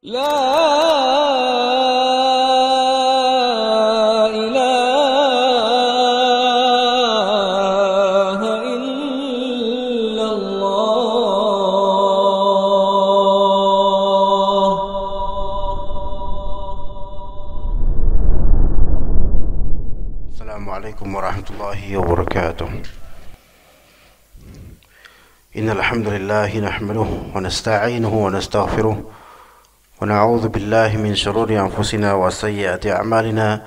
لا إله إلا الله. السلام عليكم ورحمة الله وبركاته. إن الحمد لله نحمده ونستعينه ونستغفره ونعوذ بالله من شرور أنفسنا وسيئات أعمالنا.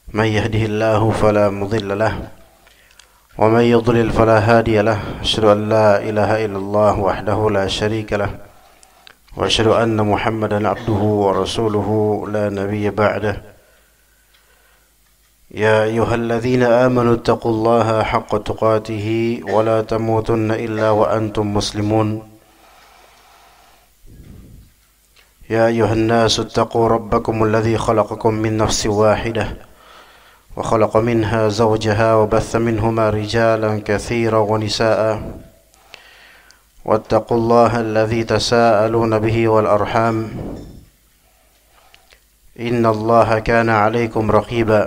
من يهده الله فلا مضل له ومن يضلل فلا هادي له. أشهد أن لا إله إلا الله وحده لا شريك له وأشهد أن محمدا عبده ورسوله لا نبي بعده. يا أيها الذين آمنوا اتقوا الله حق تقاته ولا تموتن إلا وأنتم مسلمون. يا أيها الناس اتقوا ربكم الذي خلقكم من نفس واحدة وخلق منها زوجها وبث منهما رجالا كثيرا ونساء واتقوا الله الذي تساءلون به والأرحام إن الله كان عليكم رقيبا.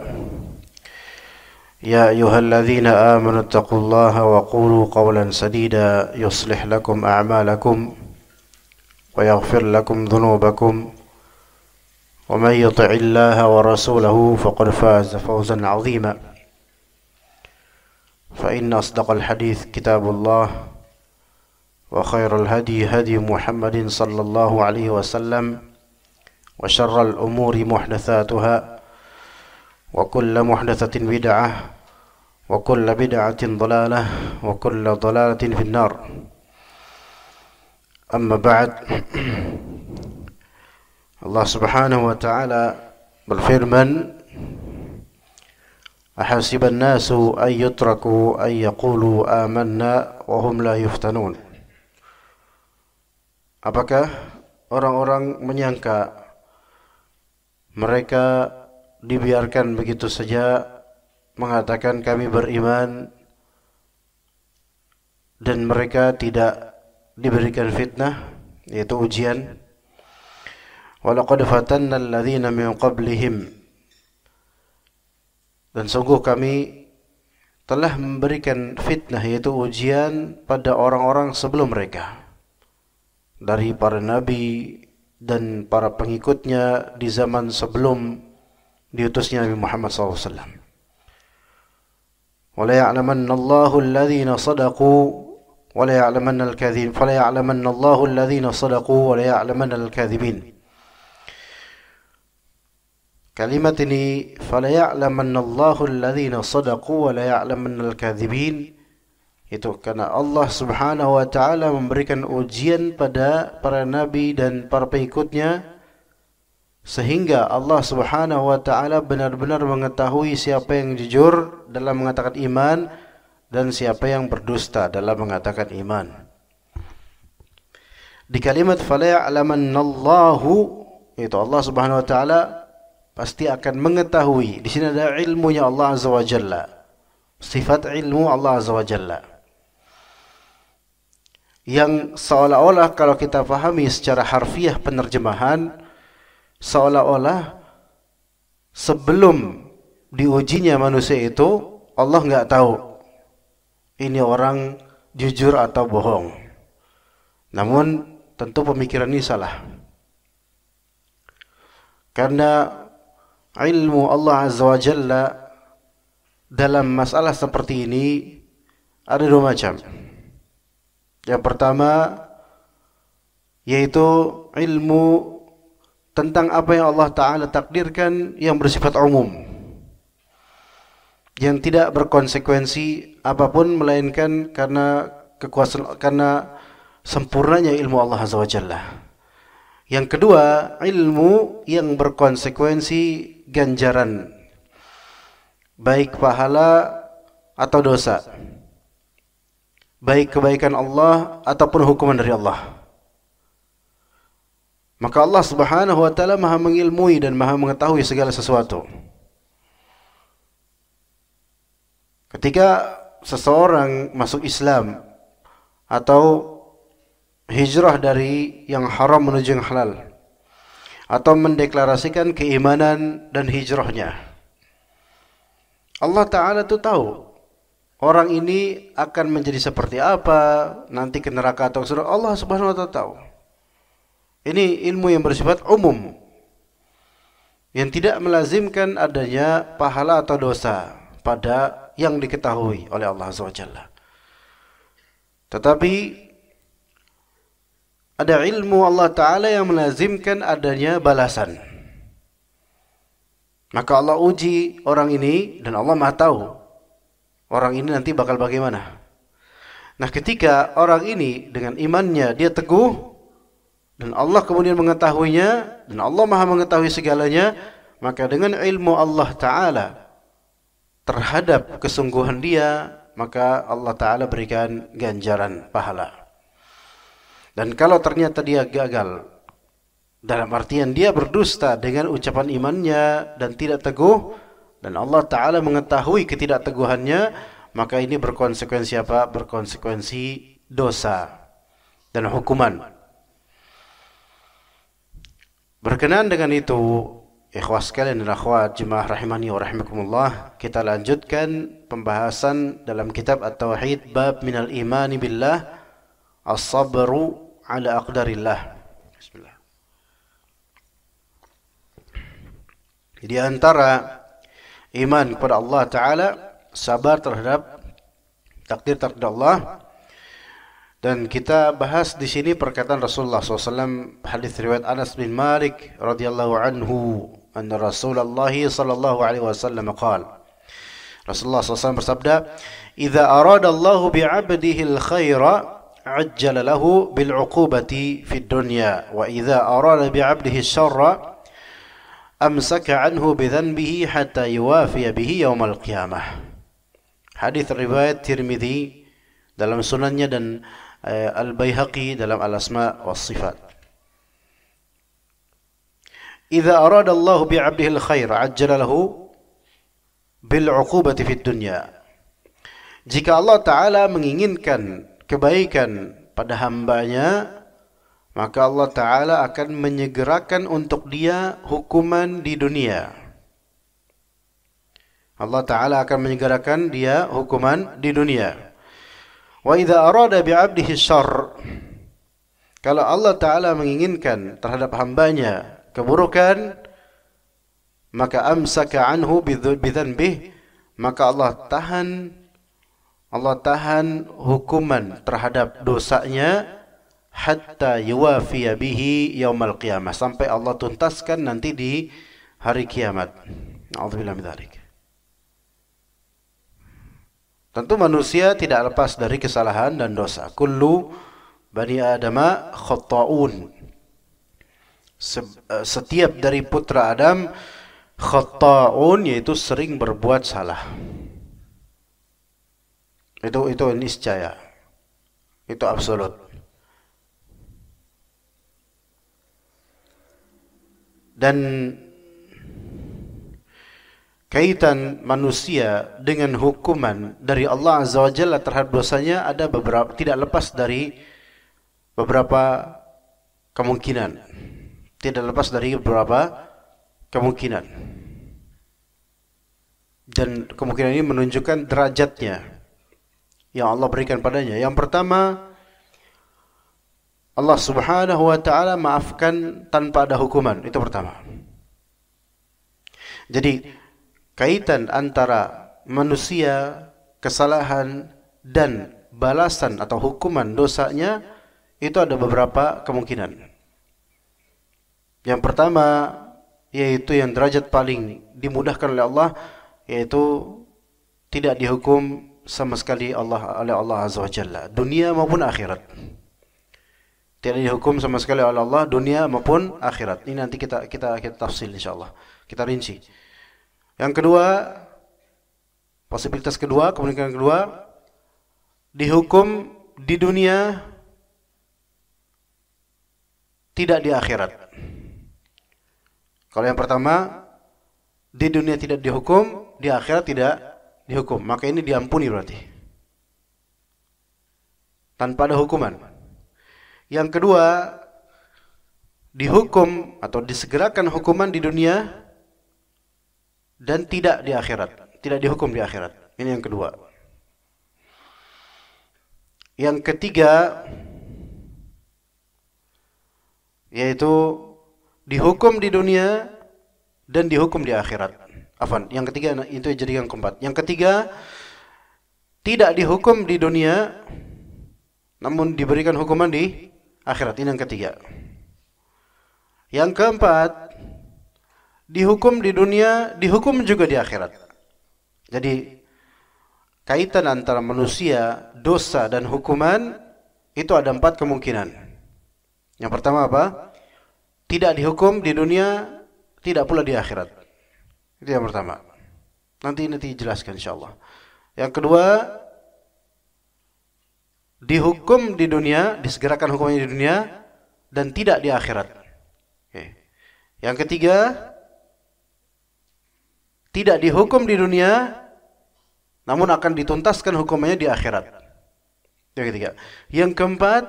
يا أيها الذين آمنوا اتقوا الله وقولوا قولا سديدا يصلح لكم أعمالكم ويغفر لكم ذنوبكم ومن يطع الله ورسوله فقد فاز فوزا عظيما. فإن أصدق الحديث كتاب الله وخير الهدي هدي محمد صلى الله عليه وسلم وشر الأمور محدثاتها وكل محدثة بدعة وكل بدعة ضلالة وكل ضلالة في النار. أما بعد, Allah subhanahu wa ta'ala berfirman, ahasiban nasu an yutraku an yaqulu amanna wa hum la yuftanun. Apakah orang-orang menyangka mereka dibiarkan begitu saja mengatakan kami beriman dan mereka tidak diberikan fitnah, yaitu ujian. Walaqad fatanna alladhina min qablihim, dan sungguh kami telah memberikan fitnah, yaitu ujian pada orang-orang sebelum mereka dari para nabi dan para pengikutnya di zaman sebelum diutusnya Nabi Muhammad SAW. وَلَا يَعْلَمَنَّ اللَّهُ الَّذِينَ صَدَقُوا وَلَا يَعْلَمَنَّ الْكَاذِبِينَ فَلَا يَعْلَمَنَّ اللَّهُ الَّذِينَ صَدَقُوا وَلَا يَعْلَمَنَّ الْكَاذِبِينَ. Kalimat ini فَلَا يَعْلَمَنَّ اللَّهُ الَّذِينَ صَدَقُوا وَلَا يَعْلَمَنَّ الْكَاذِبِينَ, itu karena Allah subhanahu wa ta'ala memberikan ujian pada para nabi dan para pengikutnya, sehingga Allah subhanahu wa ta'ala benar-benar mengetahui siapa yang jujur dalam mengatakan iman dan siapa yang berdusta dalam mengatakan iman. Di kalimat fala ya'lamannallahu, itu Allah subhanahu wa ta'ala pasti akan mengetahui. Di sini ada ilmunya Allah azza wa jalla, sifat ilmu Allah azza wa jalla, yang seolah-olah kalau kita pahami secara harfiah penerjemahan, seolah-olah sebelum diujinya manusia itu Allah nggak tahu ini orang jujur atau bohong. Namun tentu pemikiran ini salah, karena ilmu Allah azza wa jalla dalam masalah seperti ini ada dua macam. Yang pertama yaitu ilmu tentang apa yang Allah Ta'ala takdirkan yang bersifat umum, yang tidak berkonsekuensi apapun melainkan karena kekuasaan, karena sempurnanya ilmu Allah Azza wa Jalla. Yang kedua, ilmu yang berkonsekuensi ganjaran, baik pahala atau dosa, baik kebaikan Allah ataupun hukuman dari Allah. Maka Allah subhanahu wa ta'ala maha mengilmui dan maha mengetahui segala sesuatu. Ketika seseorang masuk Islam atau hijrah dari yang haram menuju yang halal, atau mendeklarasikan keimanan dan hijrahnya. Allah Ta'ala itu tahu orang ini akan menjadi seperti apa, nanti ke neraka atau surga. Allah Subhanahu wa Ta'ala tahu. Ini ilmu yang bersifat umum, yang tidak melazimkan adanya pahala atau dosa pada yang diketahui oleh Allah Azza wa Jalla. Tetapi ada ilmu Allah Ta'ala yang melazimkan adanya balasan. Maka Allah uji orang ini dan Allah Maha tahu orang ini nanti bakal bagaimana. Nah, ketika orang ini dengan imannya dia teguh dan Allah kemudian mengetahuinya dan Allah Maha mengetahui segalanya, maka dengan ilmu Allah Ta'ala terhadap kesungguhan dia, maka Allah Ta'ala berikan ganjaran pahala. Dan kalau ternyata dia gagal, dalam artian dia berdusta dengan ucapan imannya dan tidak teguh, dan Allah Ta'ala mengetahui ketidakteguhannya, maka ini berkonsekuensi apa? Berkonsekuensi dosa dan hukuman. Berkenaan dengan itu, ikhwah sekalian dan akhwat jemaah rahimani wa rahimakumullah, kita lanjutkan pembahasan dalam kitab At-Tauhid bab minal imani billah as-sabru ala aqdarillah. Bismillah. Di antara iman kepada Allah Ta'ala, sabar terhadap takdir Allah. Dan kita bahas di sini perkataan Rasulullah SAW, hadis riwayat Anas bin Malik radhiyallahu anhu, anna Rasulullah sallallahu alaihi wasallam qala, Rasulullah SAW bersabda, "Idza arada Allahu bi'abdihi al-khaira ajjala lahu bil 'uqubati fid dunya, wa idza arada bi'abdihi asy-syarra amsaka anhu bidhanbihi hatta yuwafiya bihi yaumal qiyamah." Hadis riwayat Tirmidzi dalam sunannya dan Al-Baihaqi dalam Al-Asma was Sifat. Idza arada Allah bi 'abdihi al-khair ajjala lahu bil 'uqubati fid dunya. Jika Allah Ta'ala menginginkan kebaikan pada hambanya, maka Allah Ta'ala akan menyegerakan untuk dia hukuman di dunia. Allah Ta'ala akan menyegerakan dia hukuman di dunia. Wa idza arada bi'abdihi syarr, kalau Allah Ta'ala menginginkan terhadap hambanya keburukan, maka amsaka anhu bidhanbih, maka Allah tahan hukuman terhadap dosanya hatta yuwafiya bihi yaumal qiyamah, sampai Allah tuntaskan nanti di hari kiamat. Na'udzubillah min dzalik. Tentu manusia tidak lepas dari kesalahan dan dosa. Kullu bani adama khatta'un. Setiap dari putra Adam khatta'un, yaitu sering berbuat salah. Itu niscaya. Itu absolut. Dan kaitan manusia dengan hukuman dari Allah Azza wa Jalla terhadap dosanya ada beberapa, tidak lepas dari beberapa kemungkinan. Tidak lepas dari beberapa kemungkinan. Dan kemungkinan ini menunjukkan derajatnya yang Allah berikan padanya. Yang pertama, Allah Subhanahu wa Ta'ala maafkan tanpa ada hukuman. Itu pertama. Jadi kaitan antara manusia, kesalahan, dan balasan atau hukuman dosanya itu ada beberapa kemungkinan. Yang pertama, yaitu yang derajat paling dimudahkan oleh Allah, yaitu tidak dihukum sama sekali oleh Allah Azza wa Jalla, dunia maupun akhirat. Tidak dihukum sama sekali oleh Allah, dunia maupun akhirat. Ini nanti kita tafsil insyaallah. Kita rinci. Yang kedua, posibilitas kedua, kemungkinan kedua, dihukum di dunia, tidak di akhirat. Kalau yang pertama, di dunia tidak dihukum, di akhirat tidak dihukum, maka ini diampuni berarti, tanpa ada hukuman. Yang kedua, dihukum atau disegerakan hukuman di dunia dan tidak di akhirat, tidak dihukum di akhirat. Ini yang kedua. Yang ketiga yaitu dihukum di dunia dan dihukum di akhirat. Afwan, yang ketiga itu jadi yang keempat. Yang ketiga, tidak dihukum di dunia namun diberikan hukuman di akhirat. Ini yang ketiga. Yang keempat, dihukum di dunia, dihukum juga di akhirat. Jadi kaitan antara manusia, dosa dan hukuman itu ada 4 kemungkinan. Yang pertama apa? Tidak dihukum di dunia, tidak pula di akhirat. Itu yang pertama. Nanti jelaskan insyaallah. Yang kedua, dihukum di dunia, disegerakan hukumnya di dunia dan tidak di akhirat. Oke. Yang ketiga, tidak dihukum di dunia namun akan dituntaskan hukumannya di akhirat. Yang ketiga. Yang keempat,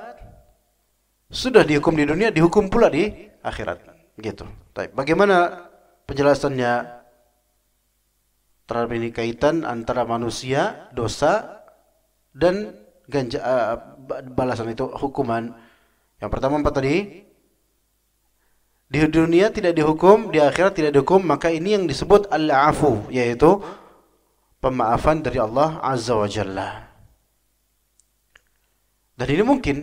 sudah dihukum di dunia, dihukum pula di akhirat. Gitu. Bagaimana penjelasannya terhadap ini, kaitan antara manusia, dosa dan balasan itu hukuman. Yang pertama 4 tadi. Di dunia tidak dihukum, di akhirat tidak dihukum, maka ini yang disebut al-afu, yaitu pemaafan dari Allah Azza wa Jalla. Dan ini mungkin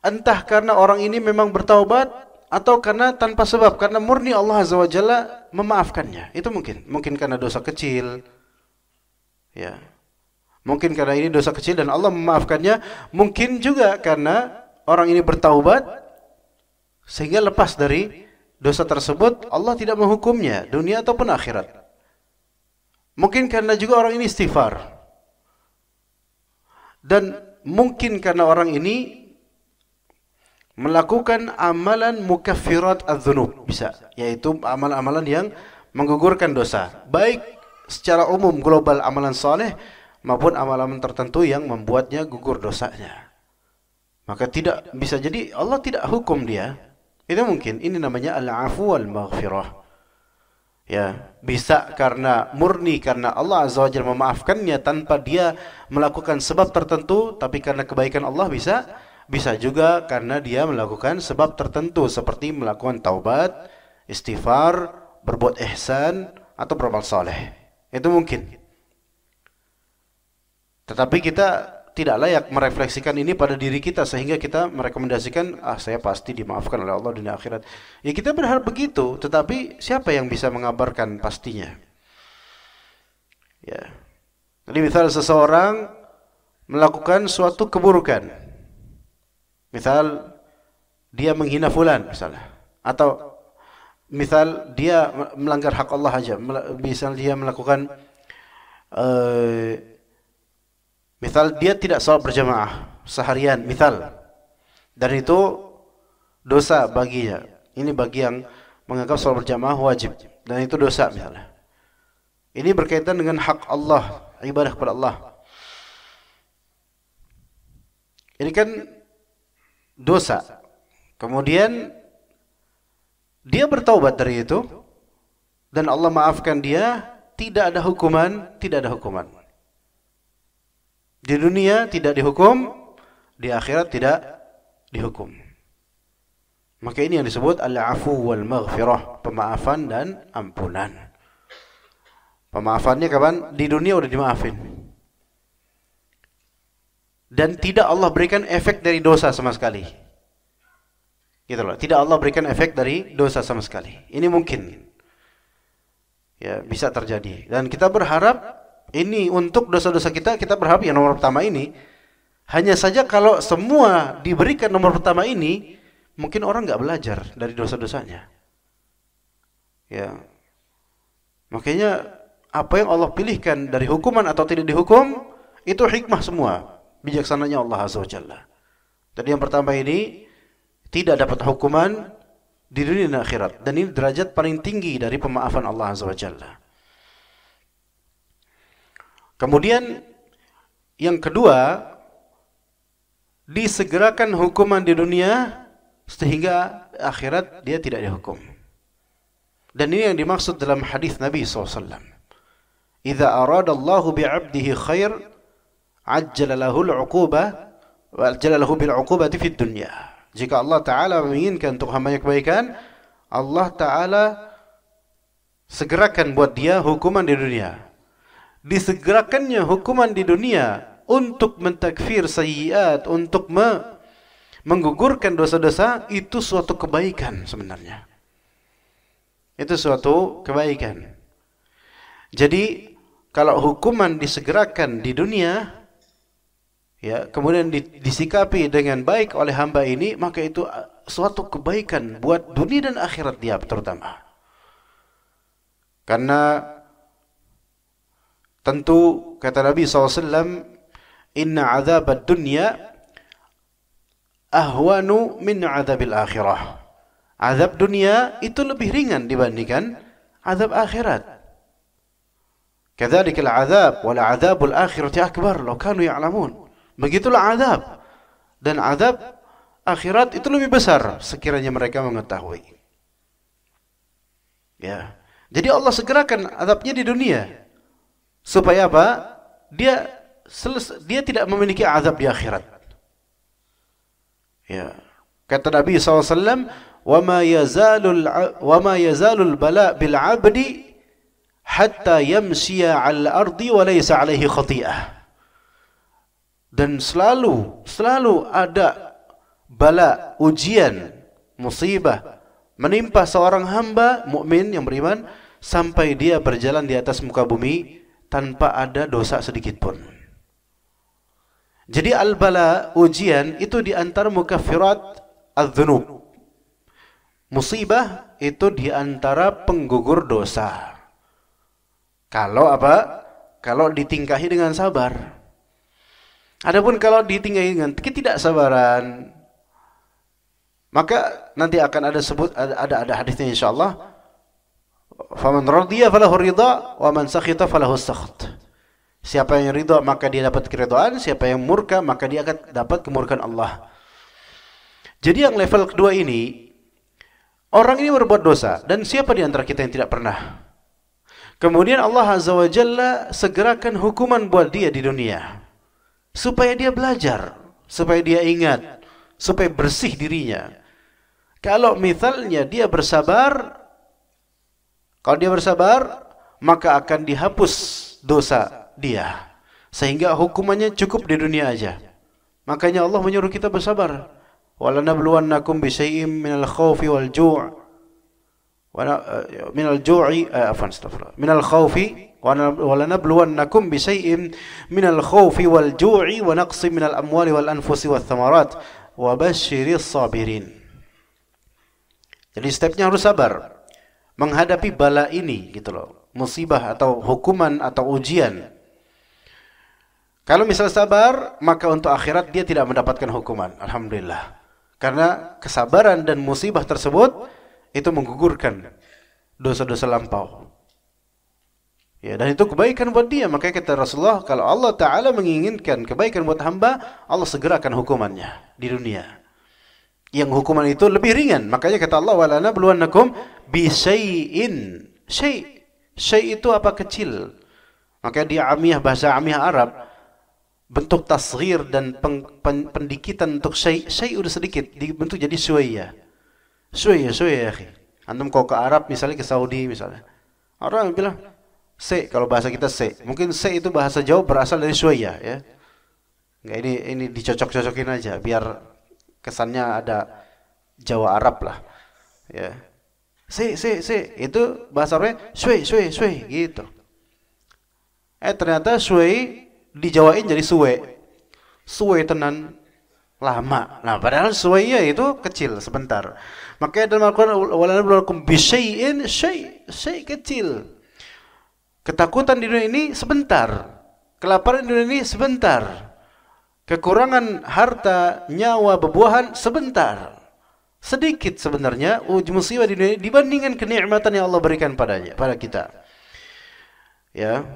entah karena orang ini memang bertaubat atau karena tanpa sebab, karena murni Allah Azza wa Jalla memaafkannya. Itu mungkin karena dosa kecil. Ya. Mungkin karena ini dosa kecil dan Allah memaafkannya. Mungkin juga karena orang ini bertaubat sehingga lepas dari dosa tersebut, Allah tidak menghukumnya dunia ataupun akhirat. Mungkin karena juga orang ini istighfar. Dan mungkin karena orang ini melakukan amalan mukaffirat adz-dzunub, bisa, yaitu amalan-amalan yang menggugurkan dosa, baik secara umum global amalan saleh maupun amalan tertentu yang membuatnya gugur dosanya. Maka tidak bisa jadi Allah tidak hukum dia. Itu mungkin. Ini namanya al-afu wal maghfirah. Ya, bisa karena murni karena Allah Azza wa Jalla memaafkannya tanpa dia melakukan sebab tertentu, tapi karena kebaikan Allah bisa juga karena dia melakukan sebab tertentu seperti melakukan taubat, istighfar, berbuat ihsan atau beramal saleh. Itu mungkin. Tetapi kita tidak layak merefleksikan ini pada diri kita sehingga kita merekomendasikan, saya pasti dimaafkan oleh Allah dunia akhirat. Ya kita berharap begitu, tetapi siapa yang bisa mengabarkan pastinya? Ya. Jadi misal seseorang melakukan suatu keburukan. Misal dia menghina fulan misalnya, atau misal dia melanggar hak Allah aja, misal dia melakukan misal dia tidak salat berjamaah seharian, misal, dan itu dosa baginya. Ini bagi yang menganggap salat berjamaah wajib, dan itu dosa misalnya. Ini berkaitan dengan hak Allah, ibadah kepada Allah. Ini kan dosa. Kemudian dia bertaubat dari itu dan Allah maafkan dia, tidak ada hukuman. Di dunia tidak dihukum, di akhirat tidak dihukum. Maka ini yang disebut al-afu wal maghfirah, pemaafan dan ampunan. Pemaafannya kapan? Di dunia udah dimaafin. Dan tidak Allah berikan efek dari dosa sama sekali. Gitu loh. Tidak Allah berikan efek dari dosa sama sekali. Ini mungkin. Ya, bisa terjadi. Dan kita berharap ini untuk dosa-dosa kita berharap yang nomor pertama ini. Hanya saja kalau semua diberikan nomor pertama ini, mungkin orang nggak belajar dari dosa-dosanya. Ya. Makanya apa yang Allah pilihkan dari hukuman atau tidak dihukum, itu hikmah semua. Bijaksananya Allah Azza wa Jalla. Jadi yang pertama ini tidak dapat hukuman di dunia dan akhirat, dan ini derajat paling tinggi dari pemaafan Allah Azza wa Jalla. Kemudian yang kedua, disegerakan hukuman di dunia sehingga akhirat dia tidak dihukum. Dan ini yang dimaksud dalam hadis Nabi SAW. Idza arada Allahu bi'abdihi khair, ajjala lahu al-'uqubah wa ajjala lahu bil-'uqubati fid dunya. Jika Allah Ta'ala menginginkan untuk hambanya kebaikan, Allah Ta'ala segerakan buat dia hukuman di dunia. Disegerakannya hukuman di dunia untuk mentakfir sayyiat, untuk menggugurkan dosa-dosa, itu suatu kebaikan sebenarnya. Itu suatu kebaikan. Jadi kalau hukuman disegerakan di dunia, ya, kemudian disikapi dengan baik oleh hamba ini, maka itu suatu kebaikan buat dunia dan akhirat dia terutama. Karena tentu kata Nabi SAW, inna azab ad-dunya ahwanu min azabil akhirah. Azab dunia itu lebih ringan dibandingkan azab akhirat. Kadzalika al-azab wal azabul akhirati akbar law kanu ya'lamun. Begitulah azab, dan azab akhirat itu lebih besar sekiranya mereka mengetahui. Ya. Jadi Allah segerakan azabnya di dunia supaya apa? Dia tidak memiliki azab di akhirat. Ya. Kata Nabi SAW, wa ma yazalul bala bil 'abdi hatta yamshiya 'al ardi wa laysa 'alaihi khati'ah. Dan selalu ada bala, ujian, musibah menimpa seorang hamba mukmin yang beriman sampai dia berjalan di atas muka bumi tanpa ada dosa sedikit pun. Jadi al-bala, ujian, itu di antara mukaffirat adz-dzunub. Musibah itu di antara penggugur dosa. Kalau apa? Kalau ditingkahi dengan sabar. Adapun kalau ditingkahi dengan ketidaksabaran, maka nanti akan ada hadisnya insyaallah. Faman radiya falahu ridha wa man sakhita falahu sakht. Siapa yang ridha maka dia dapat keridhaan, siapa yang murka maka dia akan dapat kemurkaan Allah. Jadi yang level kedua ini, orang ini berbuat dosa, dan siapa di antara kita yang tidak pernah? Kemudian Allah Azza wa Jalla segerakan hukuman buat dia di dunia, supaya dia belajar, supaya dia ingat, supaya bersih dirinya. Kalau misalnya dia bersabar, maka akan dihapus dosa dia, sehingga hukumannya cukup di dunia aja. Makanya Allah menyuruh kita bersabar. Walanabluwannakum bisyai'im minal khawfi wal ju' minal ju'i minal khawfi walanabluwannakum bisyai'im minal khawfi wal ju'i wa naqsim minal amwali wal anfusi wath thamarat wa basyiris sabirin. Jadi stepnya harus sabar menghadapi bala ini, gitu loh, musibah atau hukuman atau ujian. Kalau misal sabar, maka untuk akhirat dia tidak mendapatkan hukuman. Alhamdulillah. Karena kesabaran dan musibah tersebut itu menggugurkan dosa-dosa lampau. Ya, dan itu kebaikan buat dia. Makanya kata Rasulullah, kalau Allah Ta'ala menginginkan kebaikan buat hamba, Allah segerakan hukumannya di dunia. Yang hukuman itu lebih ringan. Makanya kata Allah, وَلَنَبْلُوَنَّكُمْ بِشَيْءٍ. Syai' itu apa? Kecil. Makanya di amiyah, bahasa amiyah Arab, bentuk tasghir dan pendikitan untuk syai' udah sedikit dibentuk jadi syuaya. Syuaya ya akhi. Antum kalau ke Arab misalnya, ke Saudi misalnya, orang bilang se, kalau bahasa kita se. Mungkin se itu bahasa Jawa berasal dari syuaya, ya. Enggak, ini dicocok-cocokin aja biar kesannya ada Jawa Arab lah. Ya. Se itu bahasa Arabnya syui gitu. Ternyata syui dijawain jadi suwe tenan lama. Nah, padahal suwenya itu kecil sebentar. Makanya dalam Al-Quran, walanabluwakum bisyai'in, syai' kecil. Ketakutan di dunia ini sebentar, kelaparan di dunia ini sebentar, kekurangan harta, nyawa, bebuahan sebentar, sedikit sebenarnya musibah di dunia ini dibandingkan kenikmatan yang Allah berikan pada kita. Ya.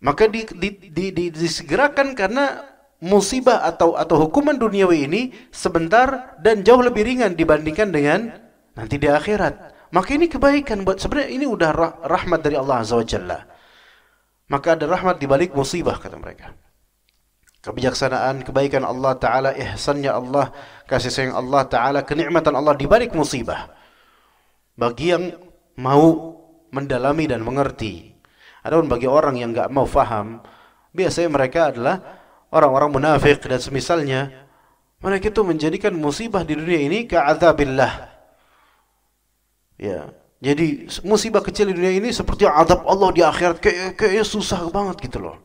Maka disegerakan karena musibah atau hukuman duniawi ini sebentar dan jauh lebih ringan dibandingkan dengan nanti di akhirat. Maka ini kebaikan buat, sebenarnya ini udah rahmat dari Allah Azza wa Jalla. Maka ada rahmat di balik musibah, kata mereka. Kebijaksanaan, kebaikan Allah Ta'ala, ihsannya Allah, kasih sayang Allah Ta'ala, kenikmatan Allah di balik musibah. Bagi yang mau mendalami dan mengerti. Adapun bagi orang yang enggak mau faham, biasanya mereka adalah orang-orang munafik dan semisalnya. Mereka itu menjadikan musibah di dunia ini ka'adzabillah. Ya, jadi musibah kecil di dunia ini seperti azab Allah di akhirat, kayaknya susah banget gitu loh.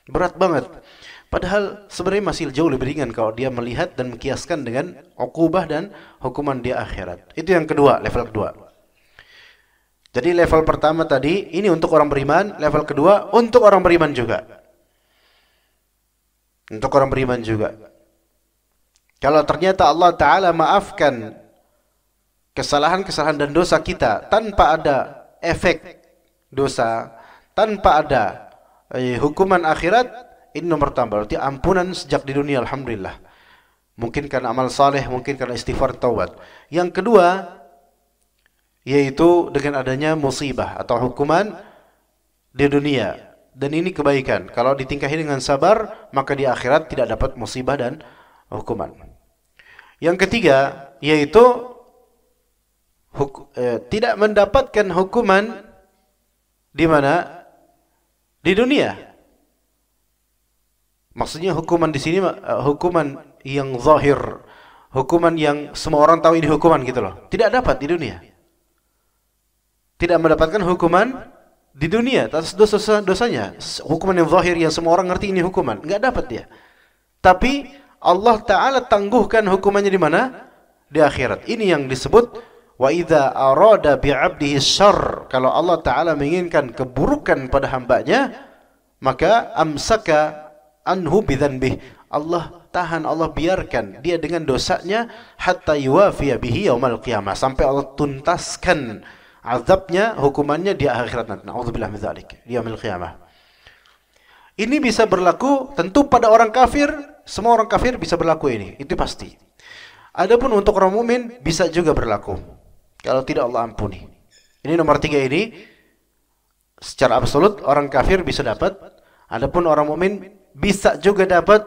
Berat banget. Padahal sebenarnya masih jauh lebih ringan kalau dia melihat dan mengkiaskan dengan uqubah dan hukuman di akhirat. Itu yang kedua, level kedua. Jadi level pertama tadi ini untuk orang beriman, level kedua untuk orang beriman juga. Untuk orang beriman juga. Kalau ternyata Allah Ta'ala maafkan kesalahan-kesalahan dan dosa kita tanpa ada efek dosa, tanpa ada hukuman akhirat, ini nomor tambah, berarti ampunan sejak di dunia, alhamdulillah. Mungkin karena amal saleh, mungkin karena istighfar taubat. Yang kedua, yaitu dengan adanya musibah atau hukuman di dunia. Dan ini kebaikan. Kalau ditingkahi dengan sabar, maka di akhirat tidak dapat musibah dan hukuman. Yang ketiga, yaitu tidak mendapatkan hukuman di mana? Di dunia. Maksudnya hukuman di sini hukuman yang zahir, hukuman yang semua orang tahu ini hukuman gitu loh. Tidak dapat di dunia. Tidak mendapatkan hukuman di dunia atas dosa-dosanya. Hukuman yang zahir yang semua orang ngerti ini hukuman, enggak dapat dia. Tapi Allah Ta'ala tangguhkan hukumannya di mana? Di akhirat. Ini yang disebut wa idza arada bi'abdihi syarr. Kalau Allah Ta'ala menginginkan keburukan pada hambanya, maka amsaka anhu bidzanbih. Allah tahan, Allah biarkan dia dengan dosanya hatta yuwafiya bihi yaumal qiyamah, sampai Allah tuntaskan azabnya, hukumannya di akhirat nanti. Nauzubillah min dzalik, di yaumil qiyamah. Ini bisa berlaku tentu pada orang kafir, semua orang kafir bisa berlaku ini, itu pasti. Adapun untuk orang mukmin bisa juga berlaku kalau tidak Allah ampuni. Ini nomor 3 ini secara absolut orang kafir bisa dapat. Adapun orang mukmin bisa juga dapat.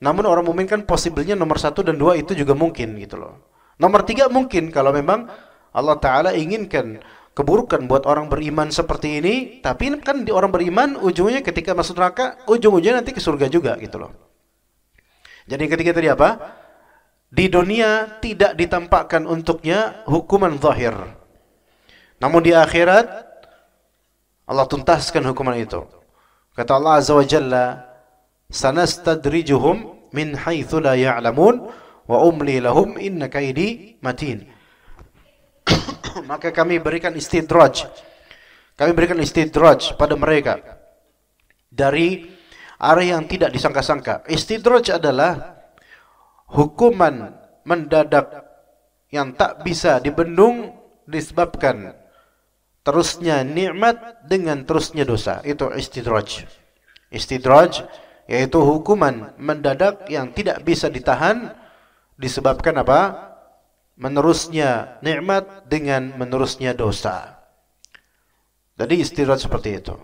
Namun orang mukmin kan possible-nya nomor 1 dan 2 itu juga mungkin gitu loh. Nomor 3 mungkin kalau memang Allah Ta'ala inginkan keburukan buat orang beriman seperti ini. Tapi kan di orang beriman ujungnya ketika masuk neraka, ujung-ujungnya nanti ke surga juga gitu loh. Jadi yang ketiga tadi apa? Di dunia tidak ditampakkan untuknya hukuman zahir. Namun di akhirat Allah tuntaskan hukuman itu. Kata Allah Azza wa Jalla, sanastadrijuhum min haitsu la ya'lamun wa umli lahum inna kaidi matin. Maka kami berikan istidraj. Kami berikan istidraj pada mereka dari arah yang tidak disangka-sangka. Istidraj adalah hukuman mendadak yang tak bisa dibendung disebabkan terusnya nikmat dengan terusnya dosa. Itu istidraj. Istidraj yaitu hukuman mendadak yang tidak bisa ditahan disebabkan apa? Menerusnya nikmat dengan menerusnya dosa. Jadi istidraj seperti itu.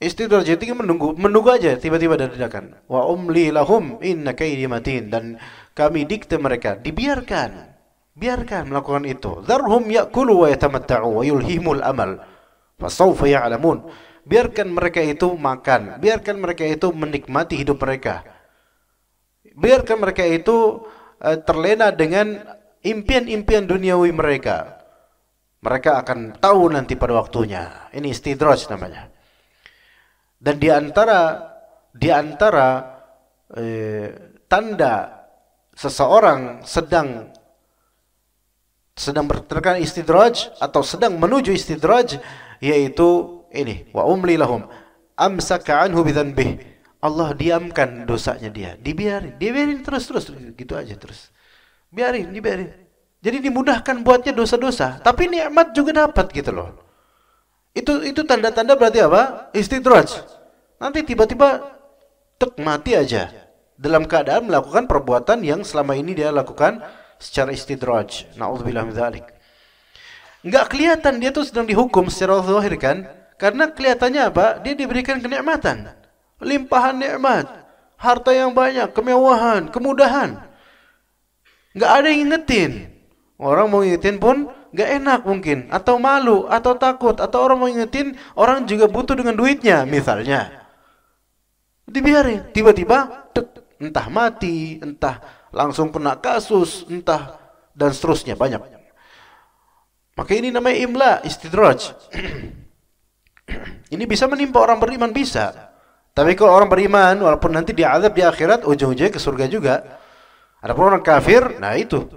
Istidraj itu menunggu aja tiba-tiba dadakan. Wa umli lahum inna kaidi matin, dan kami dikte mereka, biarkan melakukan itu. Dzarhum ya'kulu wa yatamatta'u wa yulhimul amal fasawfa ya'lamun. Biarkan mereka itu makan, biarkan mereka itu menikmati hidup mereka. Biarkan mereka itu terlena dengan impian-impian duniawi mereka. Mereka akan tahu nanti pada waktunya. Ini istidraj namanya. Dan di antara tanda seseorang sedang terkena istidraj atau sedang menuju istidraj, yaitu ini, wa umli lahum amsaka anhu bidzanbih. Allah diamkan dosanya dia, dibiarin terus gitu aja terus. Biarin. Jadi dimudahkan buatnya dosa-dosa, tapi nikmat juga dapat gitu loh. Itu tanda-tanda berarti apa? Istidraj. Nanti tiba-tiba tek mati aja dalam keadaan melakukan perbuatan yang selama ini dia lakukan secara istidraj. Na'udzubillah min dzalik. Enggak kelihatan dia tuh sedang dihukum secara zahir kan? Karena kelihatannya apa? Dia diberikan kenikmatan, limpahan nikmat, harta yang banyak, kemewahan, kemudahan. Enggak ada yang ngingetin. Orang mau ngingetin pun enggak enak mungkin, atau malu, atau takut, atau orang mau ngingetin, orang juga butuh dengan duitnya misalnya. Dibiarin, tiba-tiba entah mati, entah langsung kena kasus, entah dan seterusnya banyak. Maka ini namanya imla, istidraj. Ini bisa menimpa orang beriman, bisa. Tapi kalau orang beriman, walaupun nanti diazab di akhirat, ujung-ujungnya ke surga juga. Adapun orang kafir, nah itu.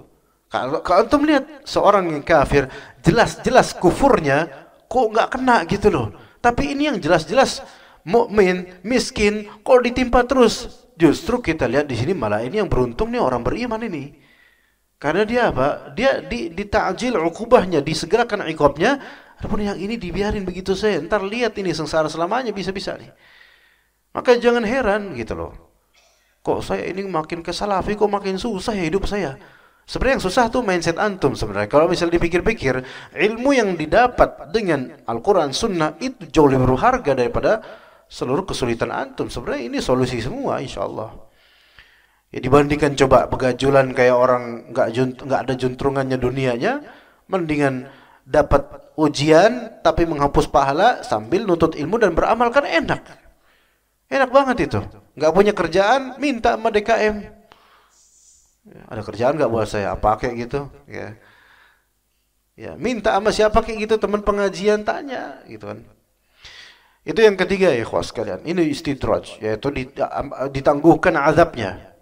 Kalau antum lihat seorang yang kafir, jelas-jelas kufurnya, kok nggak kena gitu loh. Tapi ini yang jelas-jelas mukmin, miskin, kok ditimpa terus. Justru kita lihat di sini malah ini yang beruntung nih orang beriman ini. Karena dia apa? Dia dita'jil ukubahnya, disegerakan iqabnya. Adapun yang ini dibiarin begitu saja. Ntar lihat ini sengsara selamanya bisa-bisa nih. Maka jangan heran gitu loh. Kok saya ini makin ke salafi kok makin susah ya hidup saya. Sebenarnya yang susah tuh mindset antum sebenarnya. Kalau misalnya dipikir-pikir, ilmu yang didapat dengan Al-Quran Sunnah itu jauh lebih berharga daripada seluruh kesulitan antum. Sebenarnya ini solusi semua insyaallah. Ya dibandingkan coba begajulan kayak orang nggak ada juntrungannya dunianya, mendingan dapat ujian tapi menghapus pahala sambil nuntut ilmu dan beramal, kan enak. Enak banget itu. Nggak punya kerjaan, minta sama DKM. Ya, ada kerjaan nggak buat saya? Apa kayak gitu? Ya. Ya, minta sama siapa kayak gitu, teman pengajian tanya, gitu kan. Itu yang ketiga ya, ikhwas sekalian. Ini istidraj, yaitu ditangguhkan azabnya.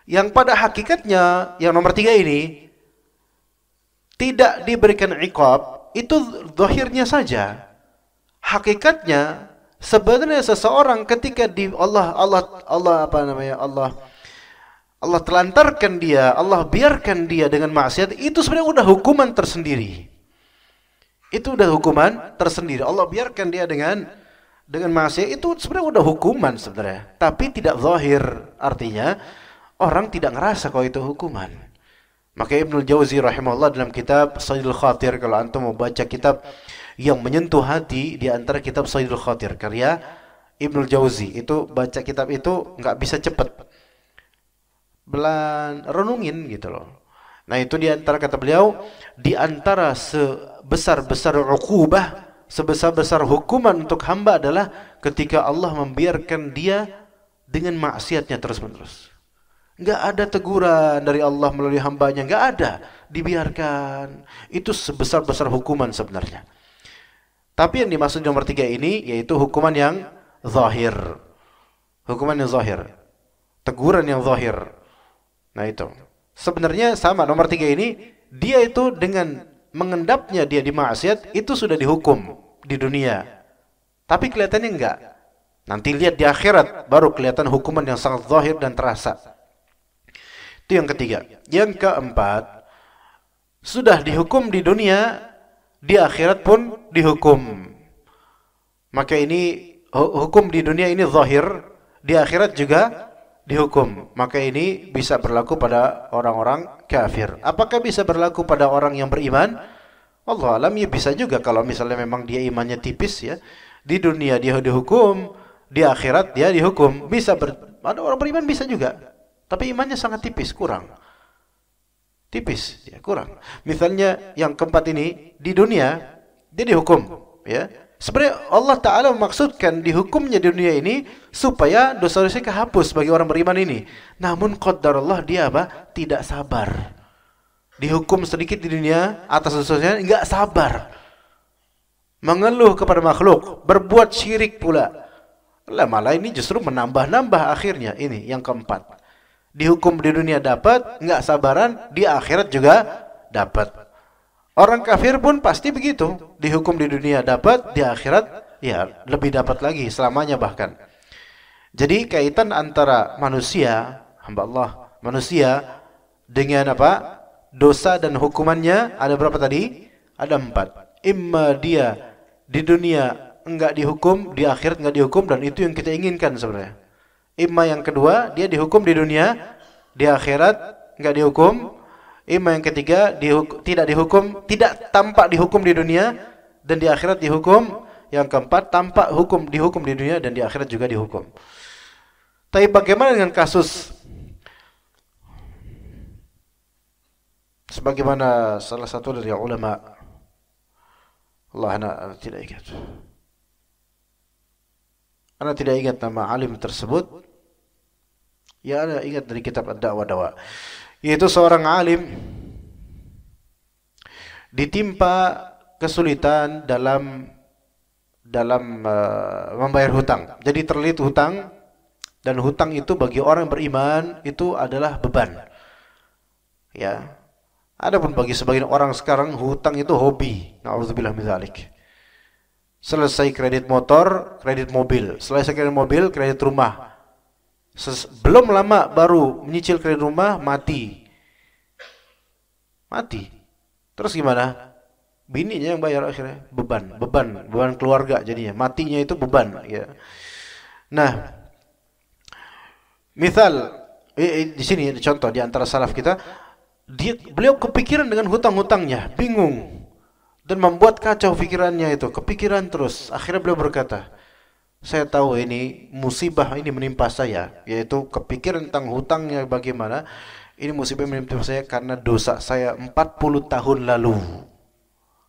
Yang pada hakikatnya, yang nomor 3 ini tidak diberikan iqab, itu zahirnya saja. Hakikatnya sebenarnya seseorang ketika Allah telantarkan dia, Allah biarkan dia dengan maksiat, itu sebenarnya udah hukuman tersendiri. Itu udah hukuman tersendiri. Allah biarkan dia dengan maksiat, itu sebenarnya udah hukuman sebenarnya, tapi tidak zahir. Artinya orang tidak ngerasa kalau itu hukuman. Maka Ibnul Jauzi rahimahullah dalam kitab Sayyidul Khatir, kalau antum mau baca kitab yang menyentuh hati di antara kitab Sayyidul Khatir karya Ibnul Jauzi, itu baca kitab itu nggak bisa cepat, renungin gitu loh. Nah itu di antara kata beliau, di antara sebesar-besar uqubah, sebesar-besar hukuman untuk hamba adalah ketika Allah membiarkan dia dengan maksiatnya terus-menerus. Enggak ada teguran dari Allah melalui hambanya, enggak ada, dibiarkan. Itu sebesar-besar hukuman sebenarnya. Tapi yang dimaksud nomor 3 ini yaitu hukuman yang zahir. Hukuman yang zahir. Teguran yang zahir. Nah itu. Sebenarnya sama nomor 3 ini, dia itu dengan mengendapnya dia di maksiat itu sudah dihukum di dunia. Tapi kelihatannya enggak. Nanti lihat di akhirat baru kelihatan hukuman yang sangat zahir dan terasa. Itu yang ketiga. Yang keempat, sudah dihukum di dunia, di akhirat pun dihukum. Maka ini hukum di dunia ini zahir, di akhirat juga dihukum. Maka ini bisa berlaku pada orang-orang kafir. Apakah bisa berlaku pada orang yang beriman? Allah alam, ya bisa juga kalau misalnya memang dia imannya tipis ya. Di dunia dia dihukum, di akhirat dia dihukum. Ada orang beriman bisa juga. Tapi imannya sangat tipis, kurang. Tipis, ya, kurang. Misalnya yang keempat ini, di dunia dia dihukum, ya. Sebenarnya Allah Ta'ala memaksudkan dihukumnya di dunia ini supaya dosa-dosa kehapus bagi orang beriman ini. Namun qadarullah dia apa? Tidak sabar. Dihukum sedikit di dunia atas dosanya, enggak sabar. Mengeluh kepada makhluk, berbuat syirik pula. Lah malah ini justru menambah-nambah akhirnya. Ini yang keempat. Dihukum di dunia dapat, enggak sabaran, di akhirat juga dapat. Orang kafir pun pasti begitu. Dihukum di dunia dapat, di akhirat ya lebih dapat lagi selamanya bahkan. Jadi kaitan antara manusia, hamba Allah, manusia dengan apa? Dosa dan hukumannya ada berapa tadi? Ada 4. Imma dia di dunia enggak dihukum, di akhirat enggak dihukum, dan itu yang kita inginkan sebenarnya. Imma yang kedua, dia dihukum di dunia, di akhirat enggak dihukum. Imma yang ketiga, tidak dihukum, tidak tampak dihukum di dunia dan di akhirat dihukum. Yang keempat, tampak dihukum di dunia dan di akhirat juga dihukum. Tapi bagaimana dengan kasus sebagaimana salah satu dari ulama, Allah anak tidak ingat. Anak tidak ingat nama alim tersebut. Ya, ada ingat dari kitab Ad-Da'wa Dawa. Yaitu seorang alim ditimpa kesulitan dalam membayar hutang. Jadi terlilit hutang, dan hutang itu bagi orang beriman itu adalah beban. Ya. Adapun bagi sebagian orang sekarang hutang itu hobi. Na'udzubillah min dzalik. Selesai kredit motor, kredit mobil. Selesai kredit mobil, kredit rumah. Belum lama baru menyicil kredit rumah, mati. Terus gimana? Bininya yang bayar akhirnya. Beban keluarga jadinya. Matinya itu beban. Ya. Nah, misal di sini ada contoh di antara salaf kita, beliau kepikiran dengan hutang-hutangnya, bingung dan membuat kacau pikirannya itu, kepikiran terus. Akhirnya beliau berkata, saya tahu ini musibah ini menimpa saya, yaitu kepikiran tentang hutangnya bagaimana. Ini musibah menimpa saya karena dosa saya 40 tahun lalu.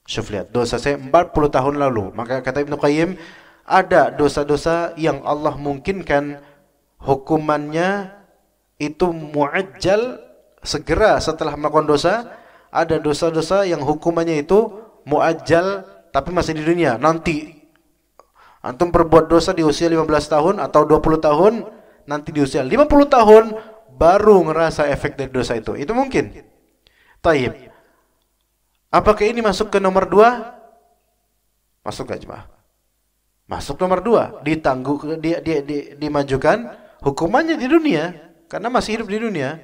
Syuf, lihat, dosa saya 40 tahun lalu. Maka kata Ibnu Qayyim, ada dosa-dosa yang Allah mungkinkan hukumannya itu muajjal, segera setelah melakukan dosa. Ada dosa-dosa yang hukumannya itu muajjal tapi masih di dunia. Nanti antum berbuat dosa di usia 15 tahun atau 20 tahun, nanti di usia 50 tahun baru ngerasa efek dari dosa itu. Itu mungkin. Taib. Apakah ini masuk ke nomor 2? Masuk gak jemaah? Masuk nomor 2. Dimajukan hukumannya di dunia karena masih hidup di dunia.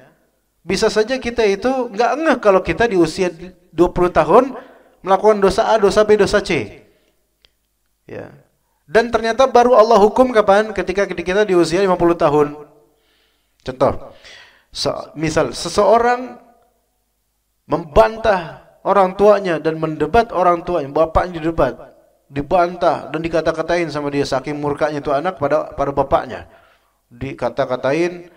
Bisa saja kita itu nggak ngeh kalau kita di usia 20 tahun melakukan dosa A, dosa B, dosa C. Ya. Dan ternyata baru Allah hukum kapan? Ketika kita di usia 50 tahun. Contoh, misal seseorang membantah orang tuanya dan mendebat orang tuanya, bapaknya dibantah dan dikata-katain sama dia, saking murkanya itu anak pada bapaknya. Dikata-katain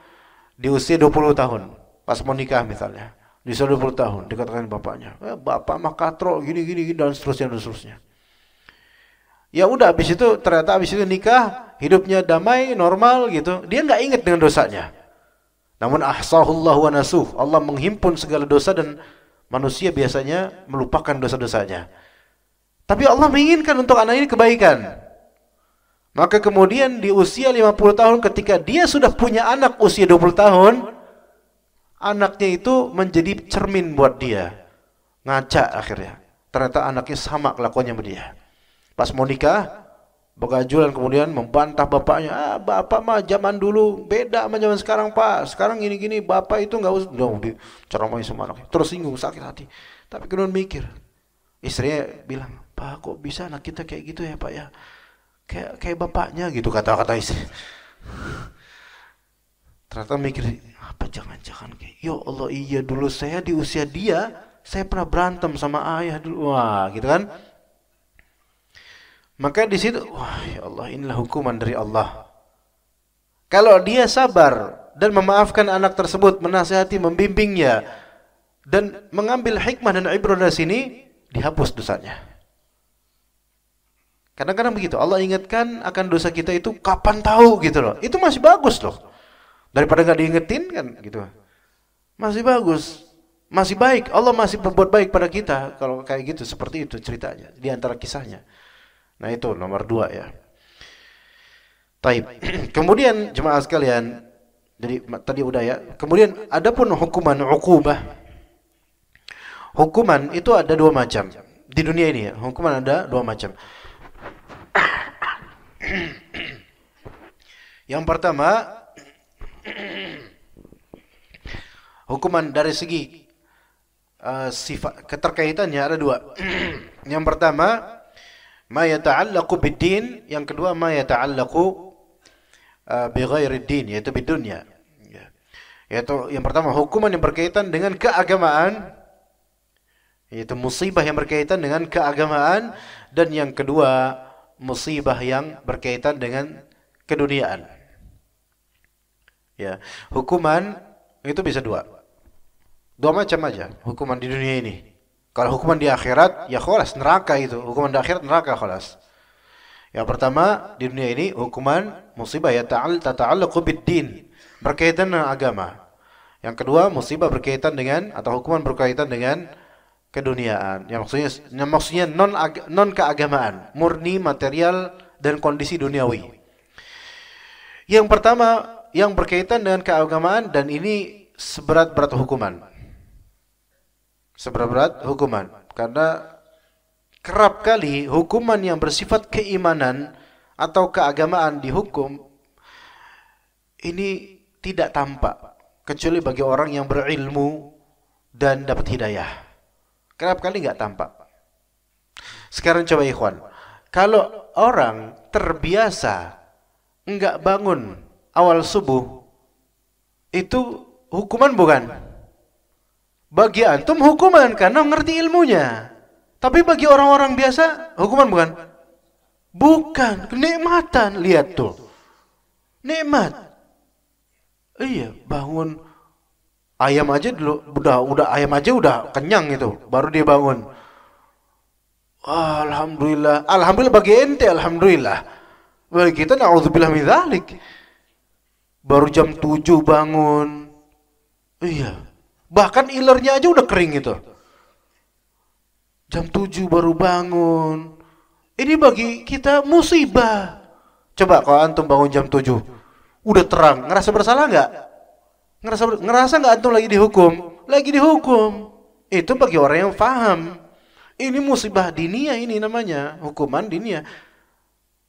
di usia 20 tahun. Pas mau nikah misalnya, di usia 20 tahun dikatakan bapaknya, bapak mah katro gini dan seterusnya. Ya udah, habis itu ternyata habis itu nikah, hidupnya damai, normal gitu. Dia nggak ingat dengan dosanya. Namun ahsahullahu wa nasuh. Allah menghimpun segala dosa dan manusia biasanya melupakan dosa-dosanya. Tapi Allah menginginkan untuk anak ini kebaikan. Maka kemudian di usia 50 tahun ketika dia sudah punya anak usia 20 tahun, anaknya itu menjadi cermin buat dia. Ngaca akhirnya. Ternyata anaknya sama kelakuannya sama dia. Pas mau nikah, begajulan kemudian membantah bapaknya. Bapak mah zaman dulu beda sama zaman sekarang, Pak. Sekarang gini-gini, bapak itu enggak usah. Diceramain sama anaknya. Terus singgung, sakit hati. Tapi kemudian mikir. Istrinya bilang, Pak, kok bisa anak kita kayak gitu ya, Pak ya? Kayak bapaknya gitu, kata-kata istri. Ternyata mikir, apa jangan-jangan kayak, ya Allah, iya dulu saya di usia dia, saya pernah berantem sama ayah dulu. Wah, gitu kan? Maka di situ, wah ya Allah, inilah hukuman dari Allah. Kalau dia sabar dan memaafkan anak tersebut, menasihati, membimbingnya, dan mengambil hikmah dan ibrah dari sini, dihapus dosanya. Kadang-kadang begitu, Allah ingatkan akan dosa kita itu kapan tahu gitu loh. Itu masih bagus loh. Daripada nggak diingetin kan gitu. Masih bagus. Masih baik. Allah masih berbuat baik pada kita kalau kayak gitu, seperti itu ceritanya di antara kisahnya. Nah, itu nomor 2 ya. Taib. Kemudian jemaah sekalian, jadi tadi udah ya. Kemudian adapun hukuman uqubah. Hukuman itu ada 2 macam. Di dunia ini ya, hukuman ada 2 macam. Yang pertama, hukuman dari segi sifat keterkaitannya ada 2. Yang pertama, ma yata'allaqu bid-din, yang kedua ma yata'allaqu bighairi din, yaitu bidunya. Ya. Yaitu yang pertama hukuman yang berkaitan dengan keagamaan, yaitu musibah yang berkaitan dengan keagamaan, dan yang kedua musibah yang berkaitan dengan keduniaan. Ya, hukuman itu bisa dua macam aja hukuman di dunia ini. Kalau hukuman di akhirat ya khalas neraka, itu hukuman di akhirat neraka khalas. Yang pertama di dunia ini hukuman musibah ya tata'allaqu bid-din, berkaitan dengan agama. Yang kedua musibah berkaitan dengan atau hukuman berkaitan dengan keduniaan. Yang maksudnya non keagamaan, murni material dan kondisi duniawi. Yang pertama yang berkaitan dengan keagamaan, dan ini seberat-berat hukuman. Seberat-berat hukuman. Karena kerap kali hukuman yang bersifat keimanan atau keagamaan dihukum ini tidak tampak kecuali bagi orang yang berilmu dan dapat hidayah. Kerap kali nggak tampak. Sekarang coba ikhwan, kalau orang terbiasa nggak bangun awal subuh, itu hukuman bukan? Bagi antum hukuman karena ngerti ilmunya. Tapi bagi orang-orang biasa hukuman bukan? Bukan, kenikmatan. Lihat tuh, nikmat. Iya, bangun ayam aja dulu udah ayam aja udah kenyang itu, baru dia bangun. Alhamdulillah, alhamdulillah bagi ente, alhamdulillah. Bagi kita na'udzubillah min dzalik. Baru jam 7 bangun. Iya. Bahkan ilernya aja udah kering itu. Jam 7 baru bangun. Ini bagi kita musibah. Coba kalau antum bangun jam 7, udah terang, ngerasa bersalah nggak? Ngerasa nggak antum lagi dihukum? Lagi dihukum. Itu bagi orang yang paham. Ini musibah diniyah, ini namanya hukuman diniyah.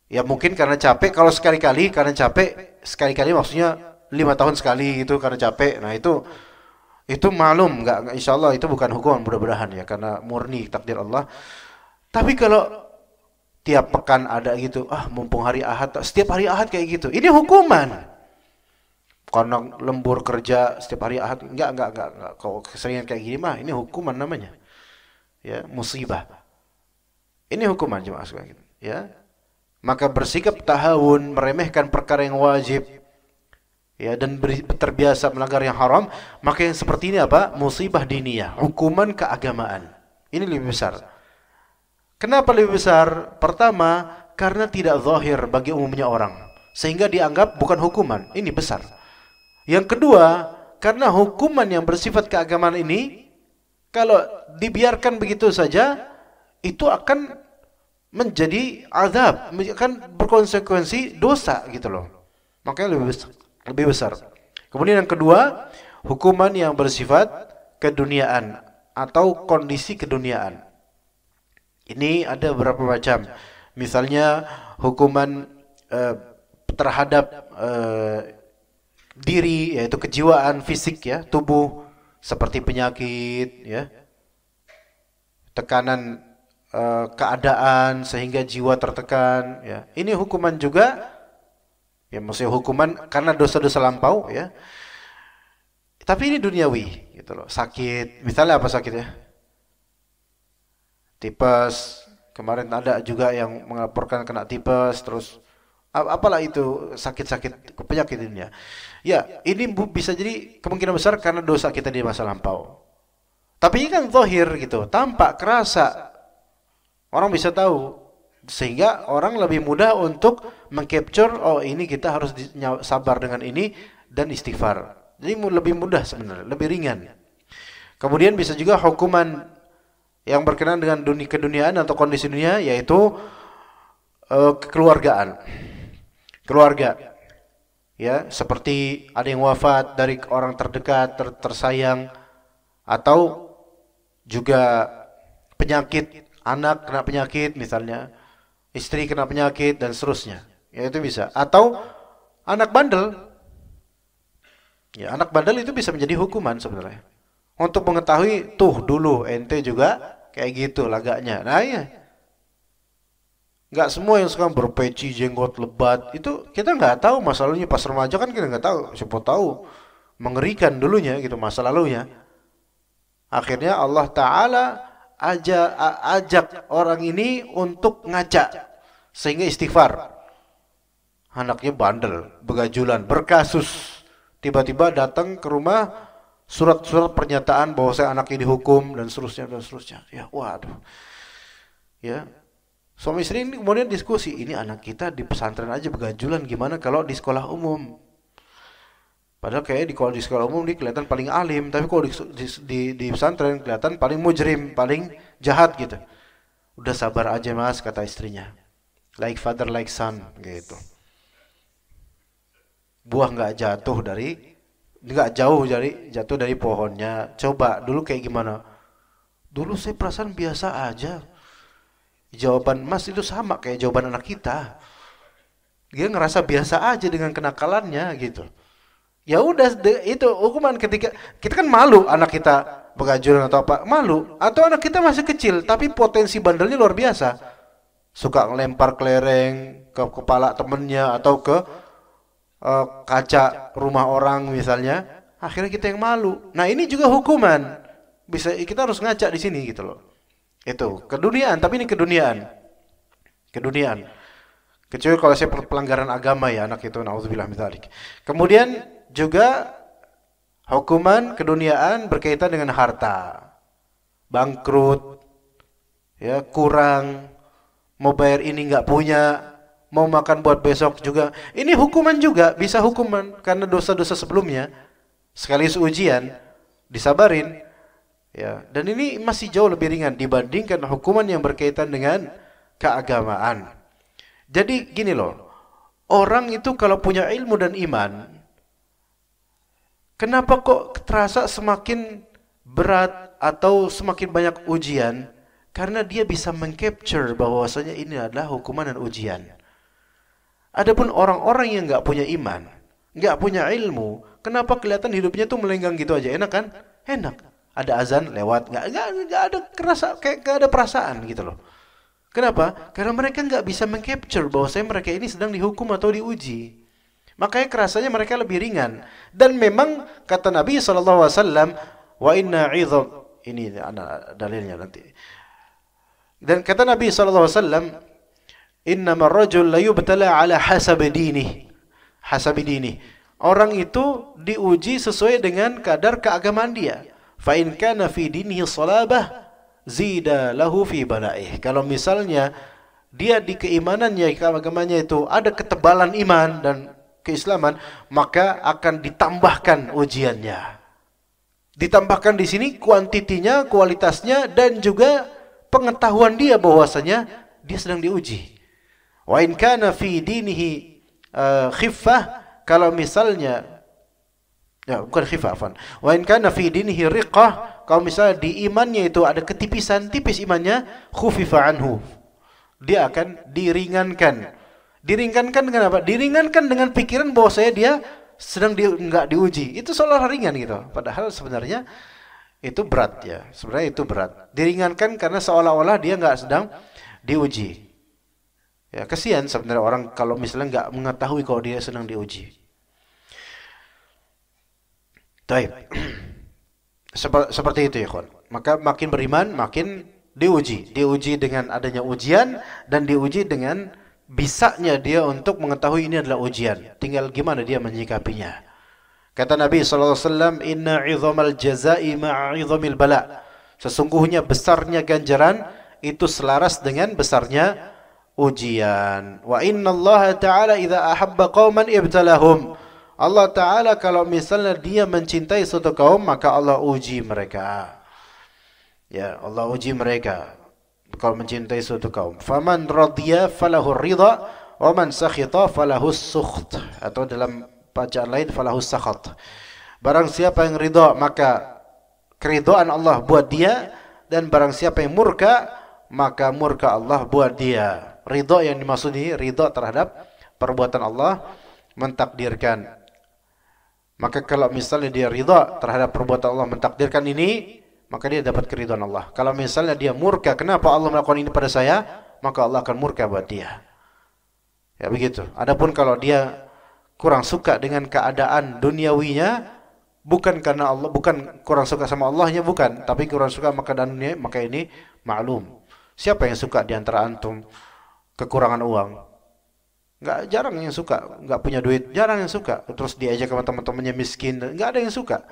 Ya mungkin karena capek, kalau sekali-kali karena capek, sekali-kali maksudnya 5 tahun sekali gitu karena capek. Nah itu maklum, enggak insyaallah itu bukan hukuman, mudah-mudahan ya, karena murni takdir Allah. Tapi kalau tiap pekan ada gitu, mumpung hari Ahad, setiap hari Ahad kayak gitu, ini hukuman. Karena lembur kerja setiap hari Ahad, enggak. Kalau keseringan kayak gini mah ini hukuman namanya. Ya, musibah. Ini hukuman jemaah sekalian, ya. Maka bersikap tahawun, meremehkan perkara yang wajib, ya, dan terbiasa melanggar yang haram, maka yang seperti ini apa? Musibah diniyah, hukuman keagamaan. Ini lebih besar. Kenapa lebih besar? Pertama, karena tidak zahir bagi umumnya orang, sehingga dianggap bukan hukuman. Ini besar. Yang kedua, karena hukuman yang bersifat keagamaan ini, kalau dibiarkan begitu saja, itu akan menjadi azab, akan berkonsekuensi dosa gitu loh. Makanya lebih besar. Kemudian yang kedua, hukuman yang bersifat keduniaan atau kondisi keduniaan. Ini ada beberapa macam. Misalnya hukuman terhadap diri, yaitu kejiwaan, fisik ya, tubuh, seperti penyakit ya, tekanan keadaan sehingga jiwa tertekan ya. Ini hukuman juga ya, maksudnya hukuman karena dosa-dosa lampau ya. Tapi ini duniawi gitu loh. Sakit, misalnya apa sakitnya? Tipes. Kemarin ada juga yang melaporkan kena tipes, terus apalah itu sakit-sakit penyakit ini ya. Ya, ini bisa jadi kemungkinan besar karena dosa kita di masa lampau. Tapi ini kan zahir gitu, tampak, kerasa. Orang bisa tahu, sehingga orang lebih mudah untuk mengcapture, oh ini kita harus sabar dengan ini dan istighfar. Jadi lebih mudah sebenarnya, lebih ringan. Kemudian bisa juga hukuman yang berkenaan dengan keduniaan atau kondisi dunia, yaitu kekeluargaan. Keluarga. Ya, seperti ada yang wafat dari orang terdekat, tersayang, atau juga penyakit, anak kena penyakit misalnya, istri kena penyakit dan seterusnya. Ya itu bisa. Atau anak bandel. Ya, anak bandel itu bisa menjadi hukuman sebenarnya. Untuk mengetahui, tuh dulu ente juga kayak gitu lagaknya. Nah ya. Nggak semua yang sekarang berpeci, jenggot lebat. Itu kita nggak tahu masalahnya. Pas remaja kan kita nggak tahu. Siapa tahu mengerikan dulunya gitu masa lalunya. Akhirnya Allah Ta'ala ajak orang ini untuk ngajak. Sehingga istighfar. Anaknya bandel, begajulan, berkasus. Tiba-tiba datang ke rumah, surat-surat pernyataan bahwa saya anaknya dihukum, dan seterusnya, dan seterusnya. Ya, waduh. Ya, suami istri ini kemudian diskusi, ini anak kita di pesantren aja begajulan, gimana kalau di sekolah umum? Padahal kayak kalau di sekolah umum dia kelihatan paling alim, tapi kalau di pesantren kelihatan paling mujrim, paling jahat gitu. Udah sabar aja mas, kata istrinya. Like father, like son, gitu. Buah nggak jatuh dari pohonnya. Coba dulu kayak gimana? Dulu saya perasaan biasa aja. Jawaban mas itu sama kayak jawaban anak kita. Dia ngerasa biasa aja dengan kenakalannya gitu. Ya udah itu hukuman ketika kita kan malu anak kita begajulan atau apa, malu. Atau anak kita masih kecil tapi potensi bandelnya luar biasa. Suka ngelempar kelereng ke kepala temennya atau ke kaca rumah orang misalnya. Akhirnya kita yang malu. Nah, ini juga hukuman. Kita harus ngaca di sini gitu loh. Itu keduniaan, tapi ini keduniaan. Kecuali kalau saya pelanggaran agama ya anak itu, naudzubillah min dzalik. Kemudian juga hukuman keduniaan berkaitan dengan harta. Bangkrut, ya, kurang, mau bayar ini nggak punya, mau makan buat besok juga. Ini hukuman juga, bisa hukuman karena dosa-dosa sebelumnya. Sekaligus ujian, disabarin. Ya, dan ini masih jauh lebih ringan dibandingkan hukuman yang berkaitan dengan keagamaan. Jadi gini loh, orang itu kalau punya ilmu dan iman, kenapa kok terasa semakin berat atau semakin banyak ujian? Karena dia bisa mengcapture bahwasanya ini adalah hukuman dan ujian. Adapun orang-orang yang nggak punya iman, nggak punya ilmu, kenapa kelihatan hidupnya tuh melenggang gitu aja? Enak kan? Enak. Ada azan lewat, nggak ada kerasa, kayak nggak ada perasaan gitu loh. Kenapa? Karena mereka nggak bisa mengcapture bahwasanya mereka ini sedang dihukum atau diuji. Makanya kerasanya mereka lebih ringan. Dan memang kata Nabi SAW, wa inna idham, ini ada dalilnya nanti. Dan kata Nabi SAW, innamar rajul la yubtala ala hasabi dinih. Orang itu diuji sesuai dengan kadar keagamaan dia. Fa in kana fi dinihi salabah zida lahu fi balaih. Kalau misalnya dia di keimanannya, keagamannya itu ada ketebalan iman dan keislaman, maka akan ditambahkan ujiannya. Ditambahkan di sini kuantitinya, kualitasnya, dan juga pengetahuan dia bahwasanya dia sedang diuji. Wa in kana fi dinihi khiffah, kalau misalnya bukan khifah, afwan. Wa in kana fi dinihi riqah, kalau misalnya di imannya itu ada ketipisan, tipis imannya, khufifa anhu. Dia akan diringankan. Diringankan dengan apa? Diringankan dengan pikiran bahwa dia sedang enggak diuji. Itu seolah ringan gitu. Padahal sebenarnya itu berat ya. Sebenarnya itu berat. Diringankan karena seolah-olah dia enggak sedang diuji. Ya, kasihan sebenarnya orang kalau misalnya enggak mengetahui kalau dia sedang diuji. Taib. Seperti itu ya kawan. Maka makin beriman makin diuji dengan adanya ujian dan diuji dengan bisanya dia untuk mengetahui ini adalah ujian. Tinggal gimana dia menyikapinya. Kata Nabi SAW, inna 'idhamal jazaa'i ma'a 'idhamil bala. Sesungguhnya besarnya ganjaran itu selaras dengan besarnya ujian. Wa inna Allah Ta'ala idza ahabba qauman ibtalahum. Allah Ta'ala kalau misalnya dia mencintai suatu kaum, maka Allah uji mereka. Ya, Allah uji mereka kalau mencintai suatu kaum. Faman radiya falahu ridha, wa man sakhita falahu sukht. Atau dalam bacaan lain falahu sakhat. Barang siapa yang ridha, maka keridhaan Allah buat dia, dan barang siapa yang murka, maka murka Allah buat dia. Ridha yang dimaksudi ridha terhadap perbuatan Allah, mentakdirkan. Maka kalau misalnya dia ridha terhadap perbuatan Allah, mentakdirkan ini, maka dia dapat keridhaan Allah. Kalau misalnya dia murka, kenapa Allah melakukan ini pada saya? maka Allah akan murka buat dia. Ya begitu. Adapun kalau dia kurang suka dengan keadaan duniawinya, bukan karena Allah, bukan kurang suka sama Allahnya, bukan, tapi kurang suka sama keadaan dunia, maka ini maklum. Siapa yang suka di antara antum kekurangan uang? Jarang yang suka, nggak punya duit, jarang yang suka. Terus diajak sama teman-temannya miskin, nggak ada yang suka.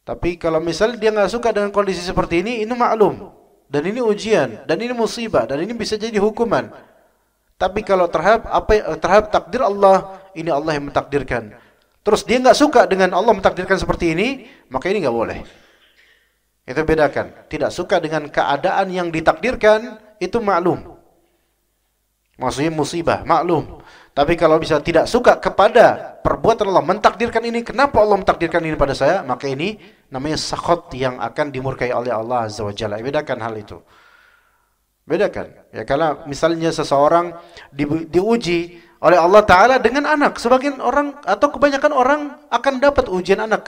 Tapi kalau misalnya dia nggak suka dengan kondisi seperti ini maklum. Dan ini ujian, dan ini musibah, dan ini bisa jadi hukuman. Tapi kalau terhadap takdir Allah, ini Allah yang mentakdirkan. Terus dia nggak suka dengan Allah mentakdirkan seperti ini, maka ini nggak boleh. Itu bedakan. Tidak suka dengan keadaan yang ditakdirkan, itu maklum. Maksudnya musibah, maklum. Tapi kalau bisa tidak suka kepada perbuatan Allah, mentakdirkan ini, kenapa Allah mentakdirkan ini pada saya, maka ini namanya sakhot yang akan dimurkai oleh Allah Azza wa Jalla. Bedakan hal itu. Bedakan. Ya, karena misalnya seseorang diuji oleh Allah Ta'ala dengan anak. Sebagian orang atau kebanyakan orang akan dapat ujian anak,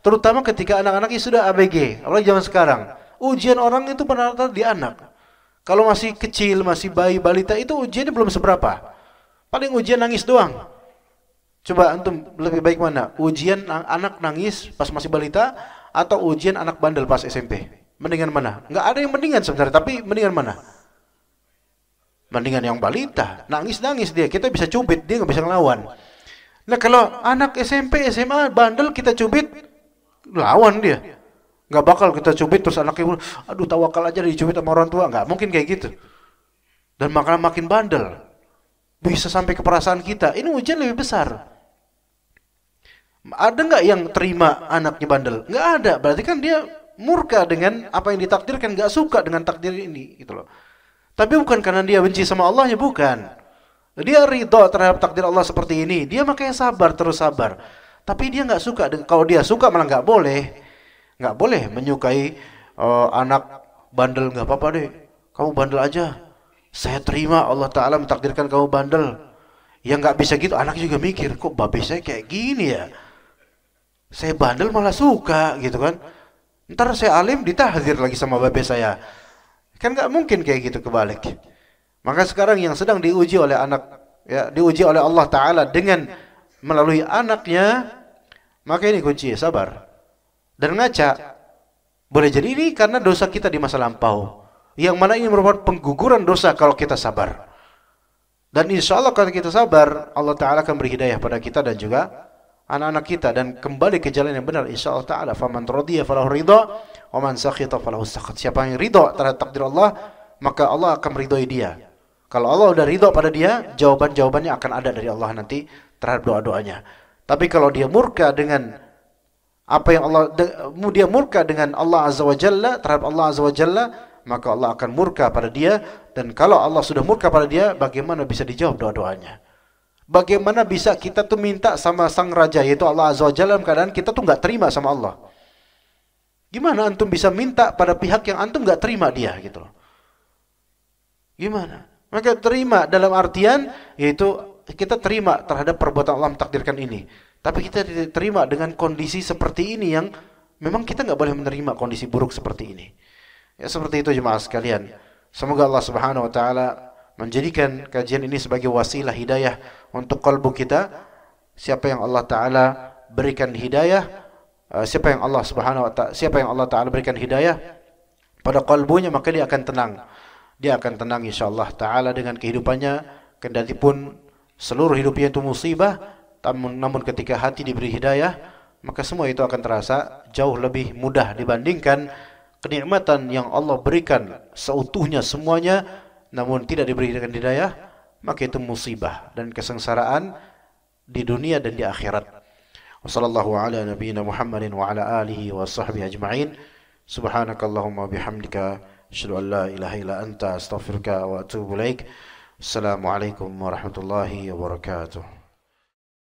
terutama ketika anak-anaknya sudah ABG. Apalagi zaman sekarang. Ujian orang itu benar-benar di anak. Kalau masih kecil, masih bayi, balita, itu ujiannya belum seberapa. Paling ujian nangis doang. Coba antum lebih baik mana? Ujian anak nangis pas masih balita atau ujian anak bandel pas SMP? Mendingan mana? Enggak ada yang mendingan sebenarnya, tapi mendingan mana? Mendingan yang balita. Nangis-nangis dia, kita bisa cubit, dia nggak bisa ngelawan. Nah kalau anak SMP, SMA bandel kita cubit, lawan dia. Nggak bakal kita cubit terus anaknya, aduh tawakal aja dicubit sama orang tua. Nggak mungkin kayak gitu. Dan makin bandel. Bisa sampai ke perasaan kita. Ini ujian lebih besar. Ada nggak yang terima anaknya bandel? Nggak ada. Berarti kan dia murka dengan apa yang ditakdirkan, nggak suka dengan takdir ini, gitu loh. Tapi bukan karena dia benci sama Allahnya, bukan. Dia ridho terhadap takdir Allah seperti ini. Dia makanya sabar, terus sabar. Tapi dia nggak suka. Kalau dia suka malah nggak boleh menyukai anak bandel. Nggak apa-apa deh, kamu bandel aja. Saya terima Allah Ta'ala mentakdirkan kamu bandel. Ya nggak bisa gitu. Anak juga mikir, kok babe saya kayak gini ya? Saya bandel malah suka, gitu kan? Ntar saya alim ditahdir lagi sama babe saya. Kan nggak mungkin kayak gitu, kebalik. Maka sekarang yang sedang diuji oleh anak, ya, diuji oleh Allah Ta'ala dengan melalui anaknya, maka ini kunci, sabar. Dan ngaca. Boleh jadi ini karena dosa kita di masa lampau. Yang mana ini merupakan pengguguran dosa kalau kita sabar. Dan insya Allah kalau kita sabar, Allah Ta'ala akan beri hidayah pada kita dan juga anak-anak kita. Dan kembali ke jalan yang benar, insya Allah Ta'ala. Faman radiya falahu ridha, wa man sakhita falahu sakhat. Siapa yang ridha terhadap takdir Allah, maka Allah akan meridhoi dia. Kalau Allah udah ridha pada dia, jawaban-jawabannya akan ada dari Allah nanti terhadap doa-doanya. Tapi kalau dia murka dengan apa yang dia murka dengan Allah Azza wa Jalla, terhadap Allah Azza wa Jalla, maka Allah akan murka pada dia. Dan kalau Allah sudah murka pada dia, bagaimana bisa dijawab doa-doanya? Bagaimana bisa kita tuh minta sama sang raja, yaitu Allah Azza wa Jalla, dalam keadaan kita tuh nggak terima sama Allah? Gimana antum bisa minta pada pihak yang antum nggak terima dia, gitu loh? Gimana? Maka terima dalam artian yaitu kita terima terhadap perbuatan Allah mentakdirkan ini. Tapi kita tidak terima dengan kondisi seperti ini yang memang kita nggak boleh menerima kondisi buruk seperti ini. Ya seperti itu jemaah sekalian. Semoga Allah Subhanahu wa taala menjadikan kajian ini sebagai wasilah hidayah untuk kalbu kita. Siapa yang Allah Ta'ala berikan hidayah, siapa yang Allah Ta'ala berikan hidayah pada kalbunya, maka dia akan tenang. Dia akan tenang insyaallah Ta'ala dengan kehidupannya, kendati pun seluruh hidupnya itu musibah, namun ketika hati diberi hidayah, maka semua itu akan terasa jauh lebih mudah dibandingkan kenikmatan yang Allah berikan seutuhnya semuanya, namun tidak diberikan hidayah, maka itu musibah dan kesengsaraan di dunia dan di akhirat. Wassallallahu ala nabiyyina Muhammadin wa ala alihi wa sahbihi ajma'in. Subhanakallahumma bihamdika asyhadu an la ilaha illa anta astaghfiruka wa atubu ilaik. Assalamualaikum warahmatullahi wabarakatuh.